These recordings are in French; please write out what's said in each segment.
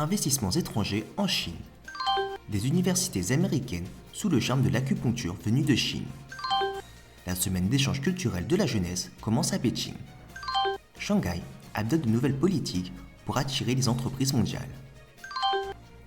Investissements étrangers en Chine. Des universités américaines sous le charme de l'acupuncture venue de Chine. La semaine d'échange culturel de la jeunesse commence à Pékin. Shanghai adopte de nouvelles politiques pour attirer les entreprises mondiales.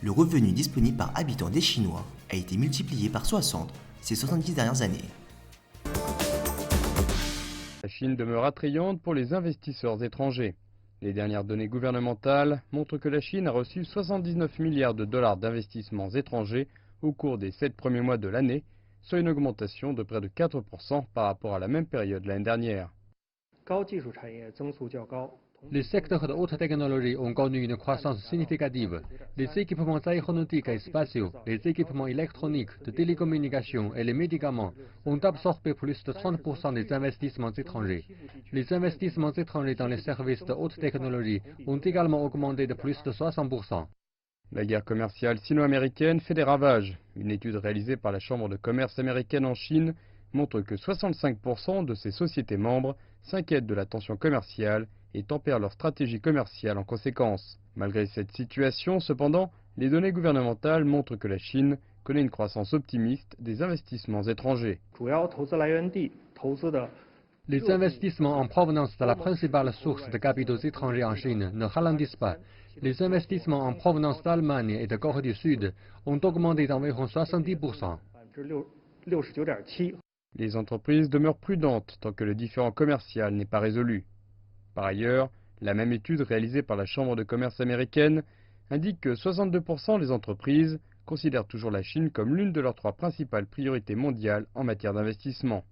Le revenu disponible par habitant des Chinois a été multiplié par 60 ces 70 dernières années. La Chine demeure attrayante pour les investisseurs étrangers. Les dernières données gouvernementales montrent que la Chine a reçu 79 milliards de dollars d'investissements étrangers au cours des 7 premiers mois de l'année, soit une augmentation de près de 4% par rapport à la même période l'année dernière. Les secteurs de haute technologie ont connu une croissance significative. Les équipements aéronautiques et spatiaux, les équipements électroniques, de télécommunications et les médicaments ont absorbé plus de 30% des investissements étrangers. Les investissements étrangers dans les services de haute technologie ont également augmenté de plus de 60%. La guerre commerciale sino-américaine fait des ravages. Une étude réalisée par la Chambre de commerce américaine en Chine montre que 65% de ses sociétés membres s'inquiètent de la tension commerciale et tempèrent leur stratégie commerciale en conséquence. Malgré cette situation, cependant, les données gouvernementales montrent que la Chine connaît une croissance optimiste des investissements étrangers. Les investissements en provenance de la principale source de capitaux étrangers en Chine ne ralentissent pas. Les investissements en provenance d'Allemagne et de Corée du Sud ont augmenté d'environ 70%. Les entreprises demeurent prudentes tant que le différend commercial n'est pas résolu. Par ailleurs, la même étude réalisée par la Chambre de commerce américaine indique que 62% des entreprises considèrent toujours la Chine comme l'une de leurs 3 principales priorités mondiales en matière d'investissement.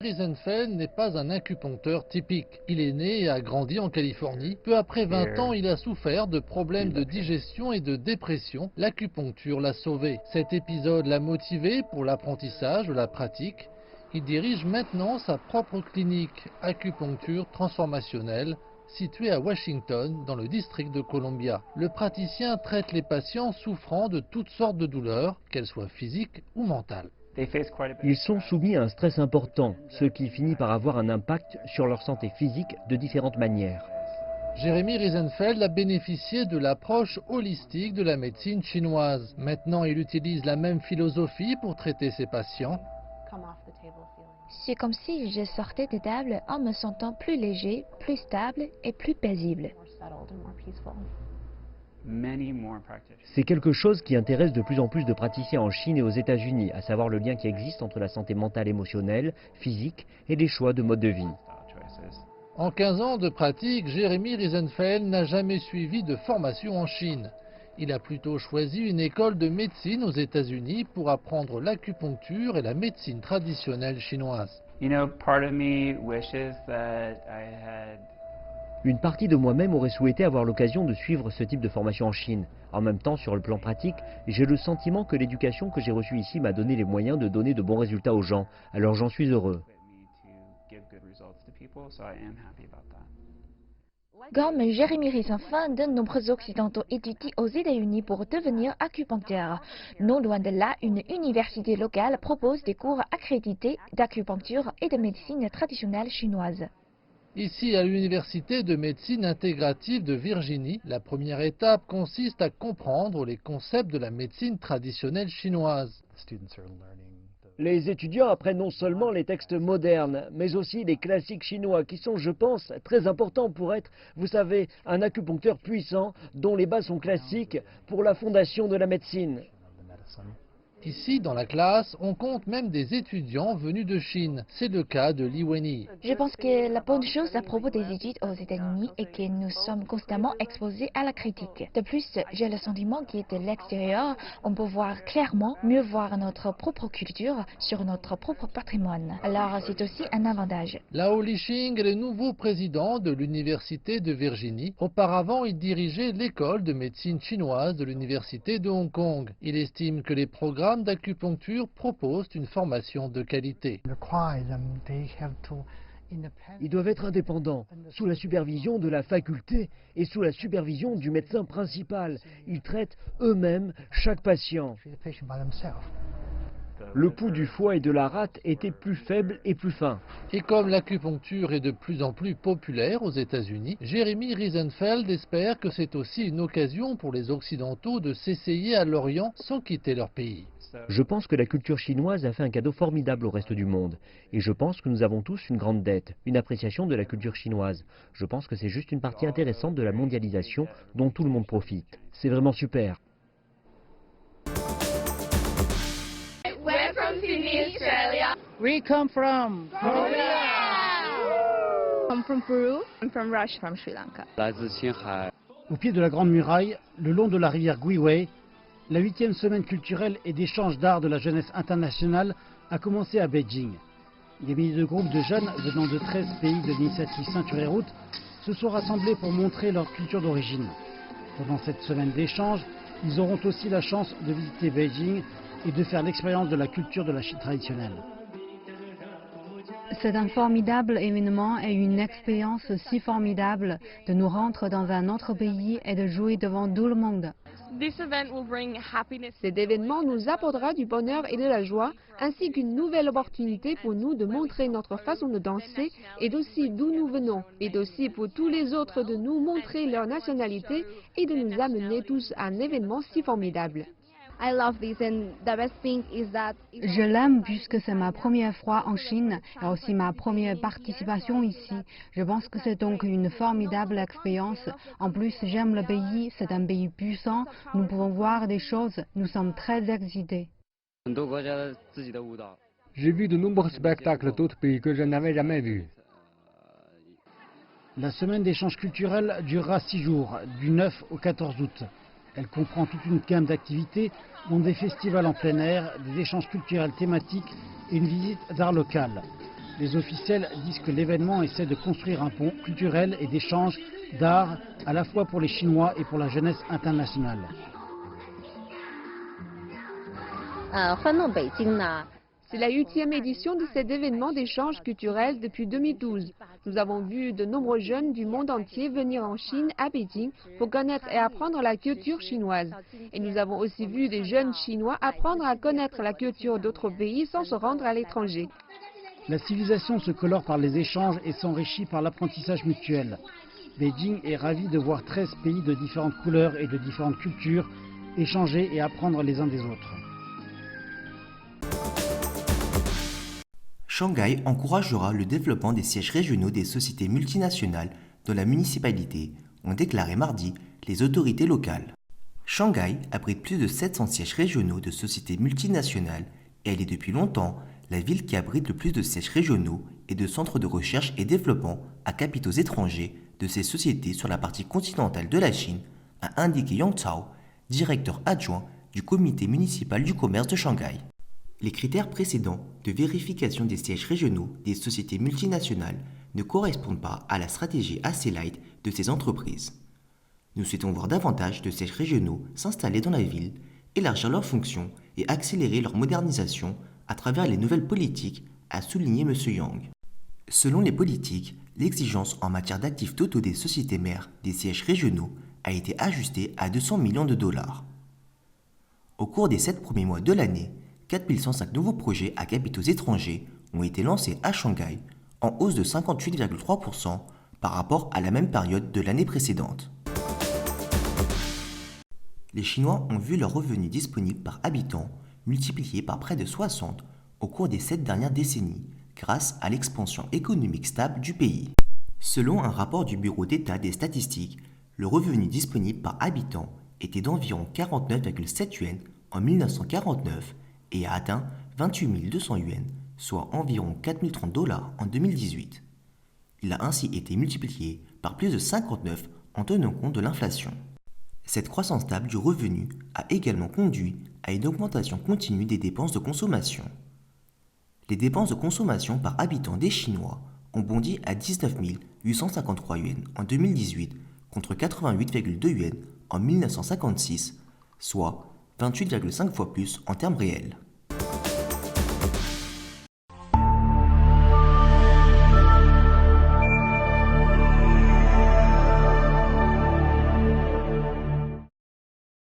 Riesenfeld n'est pas un acupuncteur typique. Il est né et a grandi en Californie. Peu après 20 ans, il a souffert de problèmes de digestion et de dépression. L'acupuncture l'a sauvé. Cet épisode l'a motivé pour l'apprentissage de la pratique. Il dirige maintenant sa propre clinique acupuncture transformationnelle située à Washington, dans le district de Columbia. Le praticien traite les patients souffrant de toutes sortes de douleurs, qu'elles soient physiques ou mentales. Ils sont soumis à un stress important, ce qui finit par avoir un impact sur leur santé physique de différentes manières. Jeremy Riesenfeld a bénéficié de l'approche holistique de la médecine chinoise. Maintenant, il utilise la même philosophie pour traiter ses patients. C'est comme si je sortais de table en me sentant plus léger, plus stable et plus paisible. C'est quelque chose qui intéresse de plus en plus de praticiens en Chine et aux États-Unis, à savoir le lien qui existe entre la santé mentale, émotionnelle, physique et les choix de mode de vie. En 15 ans de pratique, Jeremy Riesenfeld n'a jamais suivi de formation en Chine. Il a plutôt choisi une école de médecine aux États-Unis pour apprendre l'acupuncture et la médecine traditionnelle chinoise. Une partie de moi-même aurait souhaité avoir l'occasion de suivre ce type de formation en Chine. En même temps, sur le plan pratique, j'ai le sentiment que l'éducation que j'ai reçue ici m'a donné les moyens de donner de bons résultats aux gens. Alors j'en suis heureux. Comme Jeremy Riesenfeld, de nombreux Occidentaux étudient aux États-Unis pour devenir acupuncteurs. Non loin de là, une université locale propose des cours accrédités d'acupuncture et de médecine traditionnelle chinoise. Ici, à l'Université de médecine intégrative de Virginie, la première étape consiste à comprendre les concepts de la médecine traditionnelle chinoise. Les étudiants apprennent non seulement les textes modernes, mais aussi les classiques chinois qui sont, je pense, très importants pour être, vous savez, un acupuncteur puissant dont les bases sont classiques pour la fondation de la médecine. Ici, dans la classe, on compte même des étudiants venus de Chine. C'est le cas de Li Wenyi. Je pense que la bonne chose à propos des études aux États-Unis est que nous sommes constamment exposés à la critique. De plus, j'ai le sentiment que de l'extérieur, on peut voir clairement, mieux voir notre propre culture sur notre propre patrimoine. Alors, c'est aussi un avantage. Lao Lixing est le nouveau président de l'Université de Virginie. Auparavant, il dirigeait l'école de médecine chinoise de l'Université de Hong Kong. Il estime que les programmes d'acupuncture proposent une formation de qualité. Ils doivent être indépendants, sous la supervision de la faculté et sous la supervision du médecin principal. Ils traitent eux-mêmes chaque patient. Le pouls du foie et de la rate était plus faible et plus fin. Et comme l'acupuncture est de plus en plus populaire aux États-Unis, Jeremy Riesenfeld espère que c'est aussi une occasion pour les Occidentaux de s'essayer à l'Orient sans quitter leur pays. Je pense que la culture chinoise a fait un cadeau formidable au reste du monde. Et je pense que nous avons tous une grande dette, une appréciation de la culture chinoise. Je pense que c'est juste une partie intéressante de la mondialisation dont tout le monde profite. C'est vraiment super. We're from Sydney, Australia. We come from Korea. I'm from Peru. I'm from Russia. From Sri Lanka. Au pied de la Grande Muraille, le long de la rivière Guiwei, la 8e semaine culturelle et d'échange d'art de la jeunesse internationale a commencé à Beijing. Des milliers de groupes de jeunes venant de 13 pays de l'initiative Ceinture et Route se sont rassemblés pour montrer leur culture d'origine. Pendant cette semaine d'échange, ils auront aussi la chance de visiter Beijing et de faire l'expérience de la culture de la Chine traditionnelle. C'est un formidable événement et une expérience si formidable de nous rendre dans un autre pays et de jouer devant tout le monde. Cet événement nous apportera du bonheur et de la joie, ainsi qu'une nouvelle opportunité pour nous de montrer notre façon de danser et d'aussi d'où nous venons, et d'aussi pour tous les autres de nous montrer leur nationalité et de nous amener tous à un événement si formidable. Je l'aime puisque c'est ma première fois en Chine et aussi ma première participation ici. Je pense que c'est donc une formidable expérience. En plus, j'aime le pays, c'est un pays puissant. Nous pouvons voir des choses, nous sommes très excités. J'ai vu de nombreux spectacles d'autres pays que je n'avais jamais vus. La semaine d'échange culturel durera 6 jours, du 9 au 14 août. Elle comprend toute une gamme d'activités, dont des festivals en plein air, des échanges culturels thématiques et une visite d'art local. Les officiels disent que l'événement essaie de construire un pont culturel et d'échange d'art à la fois pour les Chinois et pour la jeunesse internationale. C'est la 8e édition de cet événement d'échange culturel depuis 2012. Nous avons vu de nombreux jeunes du monde entier venir en Chine, à Pékin, pour connaître et apprendre la culture chinoise. Et nous avons aussi vu des jeunes Chinois apprendre à connaître la culture d'autres pays sans se rendre à l'étranger. La civilisation se colore par les échanges et s'enrichit par l'apprentissage mutuel. Beijing est ravi de voir 13 pays de différentes couleurs et de différentes cultures échanger et apprendre les uns des autres. Shanghai encouragera le développement des sièges régionaux des sociétés multinationales dans la municipalité, ont déclaré mardi les autorités locales. Shanghai abrite plus de 700 sièges régionaux de sociétés multinationales et elle est depuis longtemps la ville qui abrite le plus de sièges régionaux et de centres de recherche et développement à capitaux étrangers de ces sociétés sur la partie continentale de la Chine, a indiqué Yang Cao, directeur adjoint du comité municipal du commerce de Shanghai. Les critères précédents de vérification des sièges régionaux des sociétés multinationales ne correspondent pas à la stratégie assez light de ces entreprises. Nous souhaitons voir davantage de sièges régionaux s'installer dans la ville, élargir leurs fonctions et accélérer leur modernisation à travers les nouvelles politiques, a souligné M. Yang. Selon les politiques, l'exigence en matière d'actifs totaux des sociétés mères des sièges régionaux a été ajustée à 200 millions de dollars. Au cours des 7 premiers mois de l'année, 4105 nouveaux projets à capitaux étrangers ont été lancés à Shanghai, en hausse de 58,3% par rapport à la même période de l'année précédente. Les Chinois ont vu leurs revenus disponibles par habitant multipliés par près de 60 au cours des 7 dernières décennies, grâce à l'expansion économique stable du pays. Selon un rapport du Bureau d'État des statistiques, le revenu disponible par habitant était d'environ 49,7 yuan en 1949 et a atteint 28 200 yuan, soit environ 4 030 $ en 2018. Il a ainsi été multiplié par plus de 59 en tenant compte de l'inflation. Cette croissance stable du revenu a également conduit à une augmentation continue des dépenses de consommation. Les dépenses de consommation par habitant des Chinois ont bondi à 19 853 yuan en 2018 contre 88,2 yuan en 1956, soit 28,5 fois plus en termes réels.